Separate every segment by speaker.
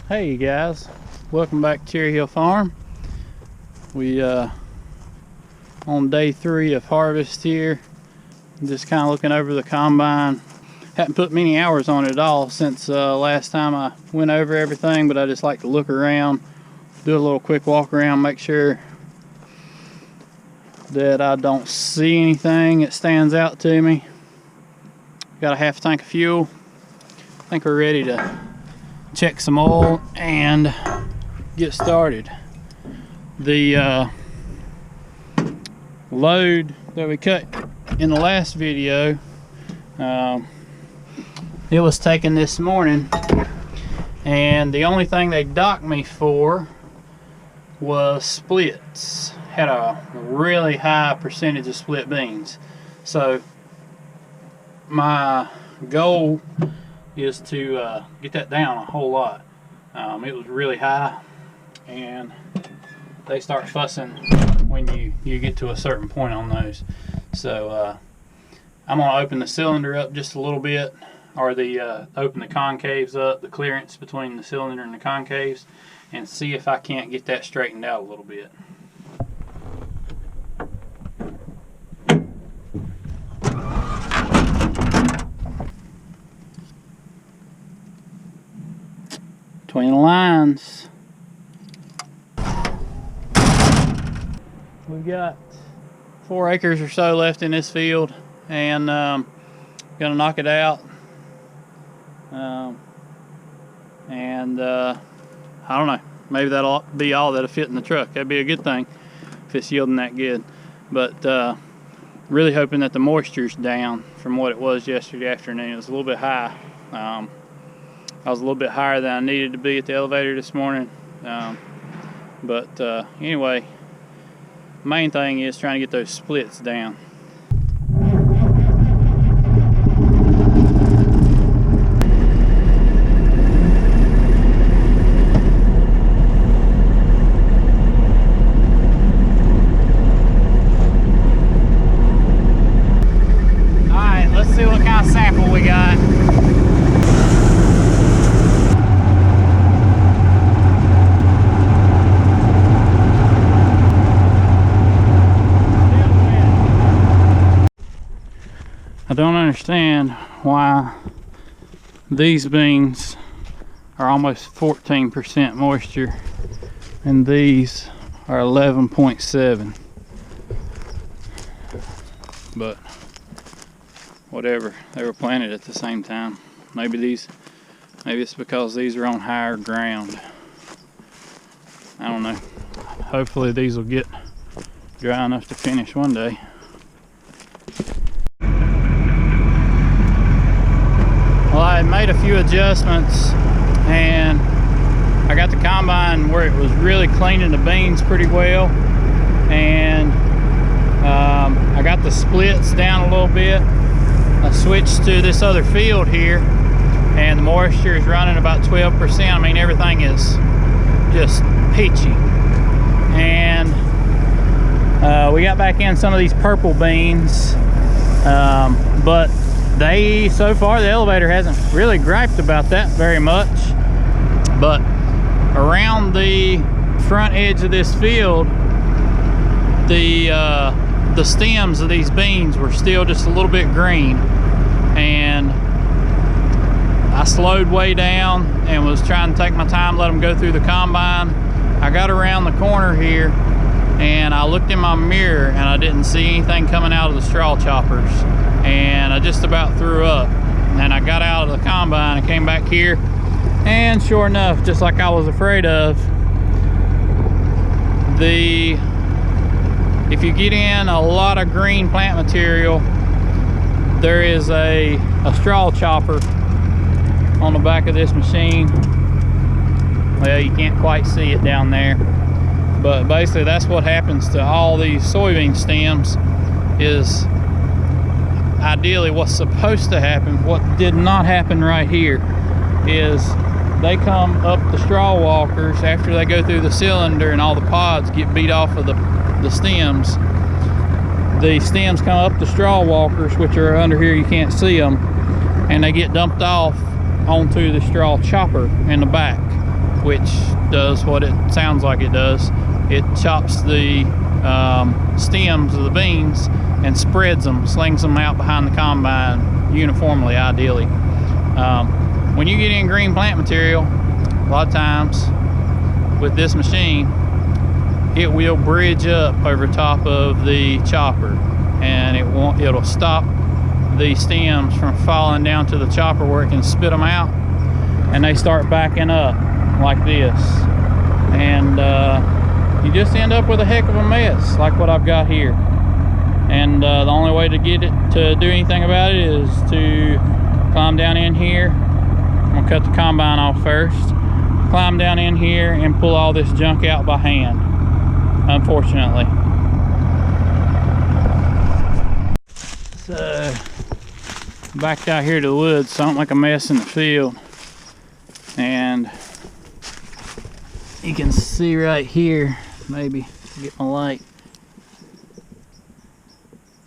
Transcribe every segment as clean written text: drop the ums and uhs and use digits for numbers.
Speaker 1: Hey guys, welcome back to Cherry Hill Farm. We on day 3 of harvest here. Just kind of looking over the combine. Haven't put many hours on it at all since last time I went over everything, but I just like to look around, do a little quick walk around, make sure that I don't see anything that stands out to me. Got a half tank of fuel. I think we're ready to check some oil and get started. The load that we cut in the last video, it was taken this morning, and the only thing they docked me for was splits. Had a really high percentage of split beans, so my goal is to get that down a whole lot. It was really high, and they start fussing when you get to a certain point on those. So I'm gonna open the cylinder up just a little bit, or open the concaves up, the clearance between the cylinder and the concaves, and see if I can't get that straightened out a little bit. Between the lines, we've got 4 acres or so left in this field, and gonna knock it out. I don't know, maybe that'll be all that'll fit in the truck. That'd be a good thing if it's yielding that good, but really hoping that the moisture's down from what it was yesterday afternoon. It was a little bit high. I was a little bit higher than I needed to be at the elevator this morning, but anyway, main thing is trying to get those splits down. Alright, let's see what kind of sample we got. I don't understand why these beans are almost 14% moisture and these are 11.7, but whatever, they were planted at the same time. Maybe it's because these are on higher ground. I don't know. Hopefully these will get dry enough to finish one day. Well, I made a few adjustments, and I got the combine where it was really cleaning the beans pretty well, and I got the splits down a little bit. I switched to this other field here, and the moisture is running about 12%. I mean, everything is just peachy. And we got back in some of these purple beans, but so far the elevator hasn't really griped about that very much. But around the front edge of this field, the stems of these beans were still just a little bit green, and I slowed way down and was trying to take my time, let them go through the combine. I got around the corner here and I looked in my mirror and I didn't see anything coming out of the straw choppers, and I just about threw up. And I got out of the combine and came back here, and sure enough, just like I was afraid of, if you get in a lot of green plant material, there is a straw chopper on the back of this machine. Well, you can't quite see it down there, but basically that's what happens to all these soybean stems. Is ideally what's supposed to happen, what did not happen right here, is they come up the straw walkers after they go through the cylinder and all the pods get beat off of the stems. The stems come up the straw walkers, which are under here, you can't see them, and they get dumped off onto the straw chopper in the back. which does what it sounds like it does. It chops the stems of the beans and spreads them, slings them out behind the combine uniformly, ideally. When you get in green plant material, a lot of times with this machine, it will bridge up over top of the chopper, and it'll stop the stems from falling down to the chopper where it can spit them out, and they start backing up like this, and you just end up with a heck of a mess like what I've got here. And the only way to get it to do anything about it is to climb down in here. I'm gonna cut the combine off first, climb down in here and pull all this junk out by hand, unfortunately. So backed out here to the woods so I don't make a mess in the field, and you can see right here, maybe get my light,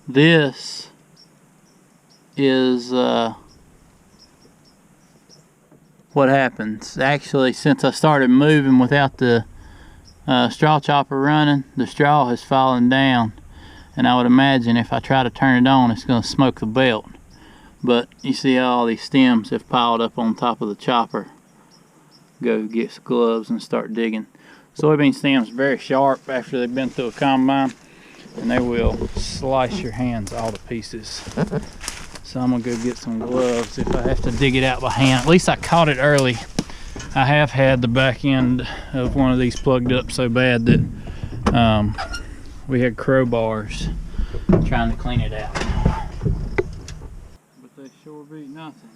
Speaker 1: this is what happens. Actually, since I started moving without the straw chopper running, the straw has fallen down, and I would imagine if I try to turn it on, it's going to smoke the belt. But you see how all these stems have piled up on top of the chopper. Go get some gloves and start digging. Soybean stems are very sharp after they've been through a combine, and they will slice your hands all to pieces. So I'm gonna go get some gloves if I have to dig it out by hand. At least I caught it early. I have had the back end of one of these plugged up so bad that we had crowbars trying to clean it out. But they sure beat nothing.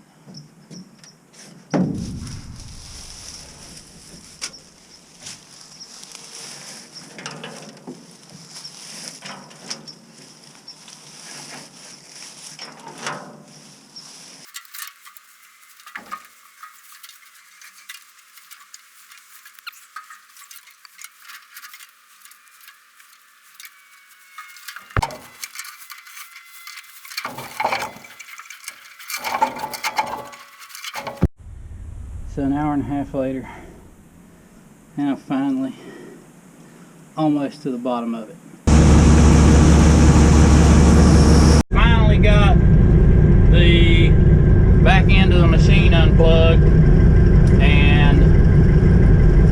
Speaker 1: So an hour and a half later, and I'm finally almost to the bottom of it. Finally got the back end of the machine unplugged and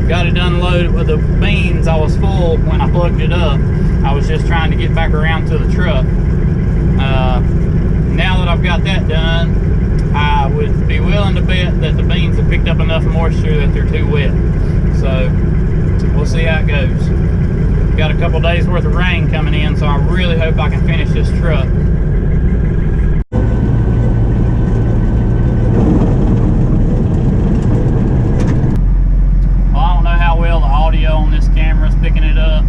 Speaker 1: got it unloaded with the beans. I was full when I plugged it up. I was just trying to get back around to the truck. Now that I've got that done, I would be willing to bet that the beans have picked up enough moisture that they're too wet. So we'll see how it goes. Got a couple days worth of rain coming in, so I really hope I can finish this truck. Well, I don't know how well the audio on this camera is picking it up,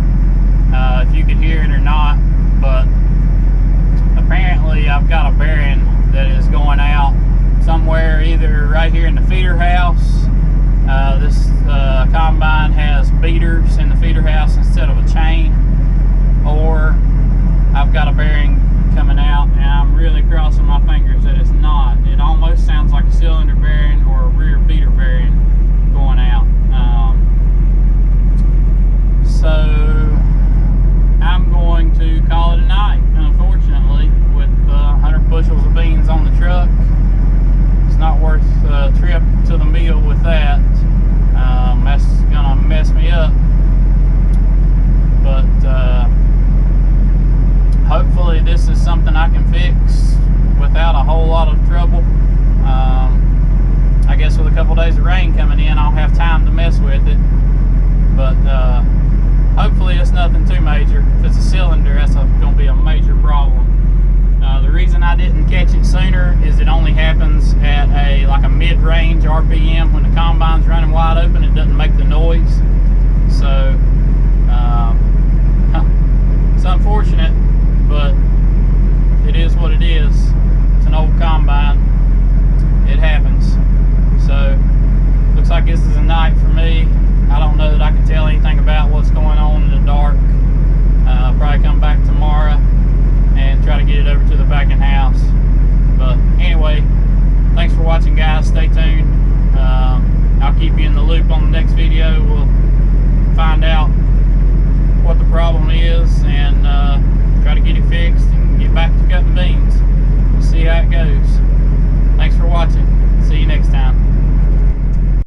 Speaker 1: if you could hear it or not, but apparently I've got a bearing that is going out somewhere, either right here in the feeder house. This combine has beaters in the feeder house instead of a chain, or I've got a bearing coming out, and I'm really crossing my fingers that it's not. It almost sounds like a cylinder bearing or a rear beater bearing going out. So I'm going to call it a night, unfortunately, with 100 bushels of beans on the truck. It's not worth a trip to the mill with that. That's gonna mess me up. But hopefully this is something I can fix without a whole lot of trouble. I guess with a couple days of rain coming in, I'll have time to mess with it. But hopefully it's nothing too major. If it's a cylinder, that's gonna be a major problem. The reason I didn't catch it sooner is it only happens at like a mid-range RPM. When the combine's running wide open, it doesn't make the noise. So it's unfortunate, but it is what it is. It's an old combine. It happens. So looks like this is a night for me. I don't know that I can tell anything about what's going on in the dark. I'll probably come back tomorrow and try to get it over to the backing house. But anyway, thanks for watching, guys. Stay tuned. I'll keep you in the loop on the next video, we'll